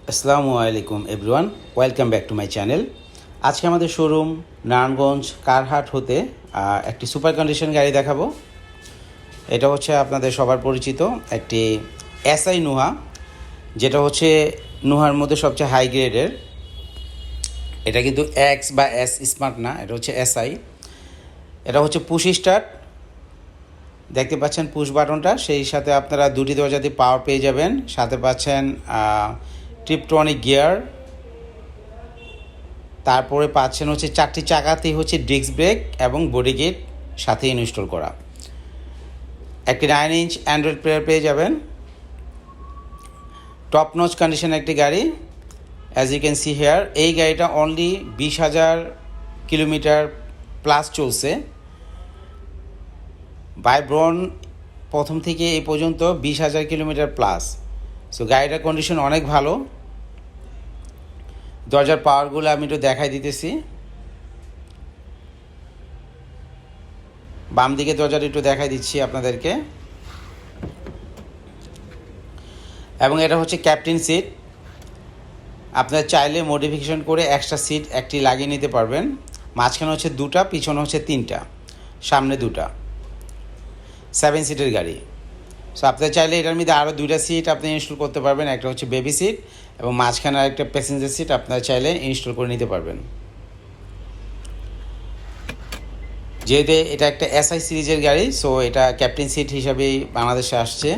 আসসালামু আলাইকুম everyone, welcome back to my channel. আজকে আমাদের শোরুম নারায়ণগঞ্জ কারহাট হতে একটি সুপার কন্ডিশন গাড়ি দেখাবো। এটা হচ্ছে আপনাদের সবার পরিচিত একটি এসআই নুহা, যেটা হচ্ছে নুহার মধ্যে সবচেয়ে হাই গ্রেডের। এটা কিন্তু এক্স বা এস স্মার্ট না, এটা হচ্ছে এসআই। এটা হচ্ছে পুশ স্টার্ট, দেখতে পাচ্ছেন পুশ বাটনটা, সেই সাথে আপনারা দুটি দরজা দিয়ে পাওয়ার পেয়ে যাবেন। সাথে পাচ্ছেন ট্রিপটনিক গিয়ার, তারপরে পাচ্ছেন হচ্ছে 4টি চাকাতেই হচ্ছে ডিস্ক ব্রেক এবং বডি কিট সাথে ইনস্টল করা। একটি 9 ইঞ্চ অ্যান্ড্রয়েড প্লেয়ার পেয়ে যাবেন। টপ নচ কন্ডিশন একটি গাড়ি, as you can see here. এই গাড়িটা অনলি 20,000 কিলোমিটার প্লাস চলছে। বাই ব্রন প্রথম থেকে এই পর্যন্ত 20,000 কিলোমিটার প্লাস। সো গাড়িটার কন্ডিশন অনেক ভালো। দরজার পাওয়ারগুলো আমি একটু দেখাই দিতেছি। বাম দিকে দরজাটা একটু দেখাই দিচ্ছি আপনাদেরকে। এবং এটা হচ্ছে ক্যাপ্টেন সিট, আপনারা চাইলে মডিফিকেশন করে এক্সট্রা সিট একটি লাগিয়ে নিতে পারবেন। মাঝখানে হচ্ছে 2টা, পিছনে হচ্ছে 3টা, সামনে 2টা, 7 সিটের গাড়ি। সো আপনারা চাইলে এটার মধ্যে আরও 2টা সিট আপনি ইনস্টল করতে পারবেন। একটা হচ্ছে বেবি সিট এবং মাঝখানে আরেকটা প্যাসেঞ্জার সিট আপনারা চাইলে ইনস্টল করে নিতে পারবেন। যেহেতু এটা একটা এসআই সিরিজের গাড়ি, সো এটা ক্যাপ্টেন সিট হিসাবেই বাংলাদেশে আসছে।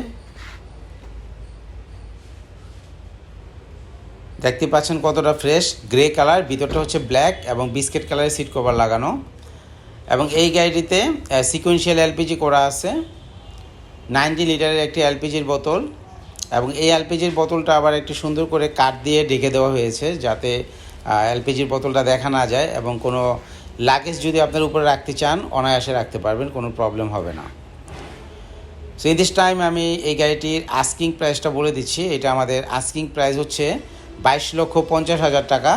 দেখতে পাচ্ছেন কতটা ফ্রেশ গ্রে কালার, ভিতরটা হচ্ছে ব্ল্যাক এবং বিস্কিট কালারের সিট কভার লাগানো। এবং এই গাড়িটিতে সিকোয়েন্সিয়াল এলপিজি করা আছে, 90 লিটারের একটি এলপিজির বোতল। এবং এই এলপিজির বোতলটা আবার একটু সুন্দর করে কাঠ দিয়ে ঢেকে দেওয়া হয়েছে, যাতে এলপিজির বোতলটা দেখা না যায়। এবং কোনো লাগেজ যদি আপনার উপরে রাখতে চান অনায়াসে রাখতে পারবেন, কোনো প্রবলেম হবে না। সো ইন দিস টাইম আমি এই গাড়িটির আস্কিং প্রাইসটা বলে দিচ্ছি। এটা আমাদের আস্কিং প্রাইস হচ্ছে 22,50,000 টাকা।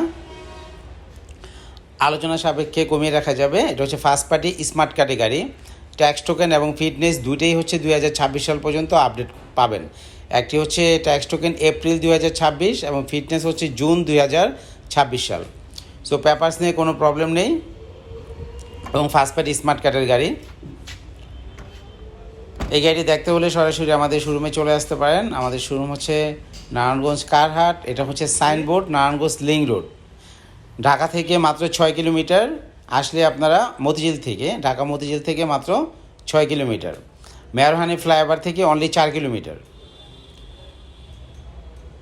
আলোচনা সাপেক্ষে কমিয়ে রাখা যাবে। এটা হচ্ছে ফার্স্ট পার্টি স্মার্ট কার্ডে গাড়ি। ট্যাক্স টোকেন এবং ফিটনেস দুইটাই হচ্ছে 2026 সাল পর্যন্ত আপডেট পাবেন। একটি হচ্ছে ট্যাক্স টোকেন এপ্রিল 2026 এবং ফিটনেস হচ্ছে জুন 2026 সাল। সো পেপারস নিয়ে কোনো প্রবলেম নেই এবং ফার্স্ট পার্টি স্মার্ট কার্ডের গাড়ি। এই গাড়িটি দেখতে হলে সরাসরি আমাদের শোরুমে চলে আসতে পারেন। আমাদের শোরুম হচ্ছে নারায়ণগঞ্জ কারহাট। এটা হচ্ছে signboard, Narayanganj link road. Dhaka থেকে মাত্র 6 কিলোমিটার আসলে আপনারা মতিঝিল থেকে, ঢাকা মতিঝিল থেকে মাত্র 6 কিলোমিটার। মেয়রহানি ফ্লাইওভার থেকে অনলি 4 কিলোমিটার।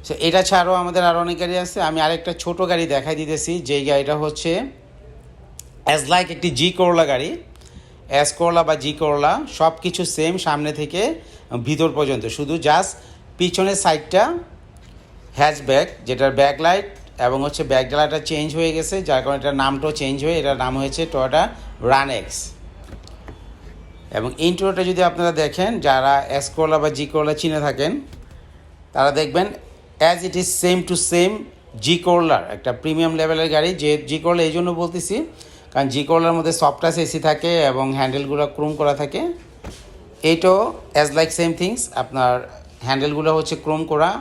সো এটা ছাড়াও আমাদের আরও অনেক গাড়ি আছে। আমি আরেকটা ছোট গাড়ি দেখাই দিতেছি, যেই গাড়িটা হচ্ছে অ্যাজ লাইক একটি জি করলা গাড়ি। এস করলা বা জি করলা সব কিছু সেম, সামনে থেকে ভিতর পর্যন্ত, শুধু জাস্ট পিছনের সাইডটা হ্যাচব্যাক, যেটার ব্যাক লাইট এবং হচ্ছে ব্যাক ডালাটা চেঞ্জ হয়ে গেছে, যার কারণে এটার নামটাও চেঞ্জ হয়ে এটার নাম হয়েছে টয়োটা রান-এক্স। এবং ইন্ট্রোটা যদি আপনারা দেখেন, যারা এস করলা বা জি করলা চিনে থাকেন, তারা দেখবেন as it is same to same জি করলার একটা প্রিমিয়াম লেভেলের গাড়ি। যে জি করলা এই জন্য বলতেছি, কারণ জি করলার মধ্যে সফটাস এসি থাকে এবং হ্যান্ডেলগুলো ক্রোম করা থাকে। এইটাও অ্যাজ লাইক সেম থিংস, আপনার হ্যান্ডেলগুলো হচ্ছে ক্রোম করা,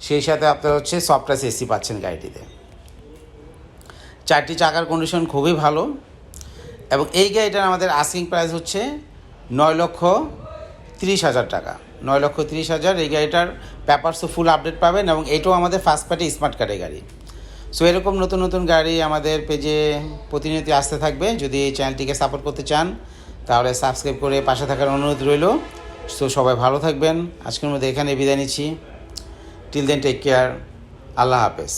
সেই সাথে আপনার হচ্ছে সফটাস এসি পাচ্ছেন গাড়িটিতে। 4টি চাকার কন্ডিশন খুবই ভালো। এবং এই গাড়িটার আমাদের আস্কিং প্রাইস হচ্ছে 9,30,000 টাকা। 9,30,000। এই গাড়িটার পেপারসও ফুল আপডেট পাবেন এবং এটাও আমাদের ফার্স্ট পার্টি স্মার্ট কার্ডের গাড়ি। সো এরকম নতুন নতুন গাড়ি আমাদের পেজে প্রতিনিয়ত আসতে থাকবে। যদি এই চ্যানেলটিকে সাপোর্ট করতে চান তাহলে সাবস্ক্রাইব করে পাশে থাকার অনুরোধ রইল। সো সবাই ভালো থাকবেন। আজকের মধ্যে এখানে বিদায় নিচ্ছি। Till then take care. আল্লাহ হাফেজ।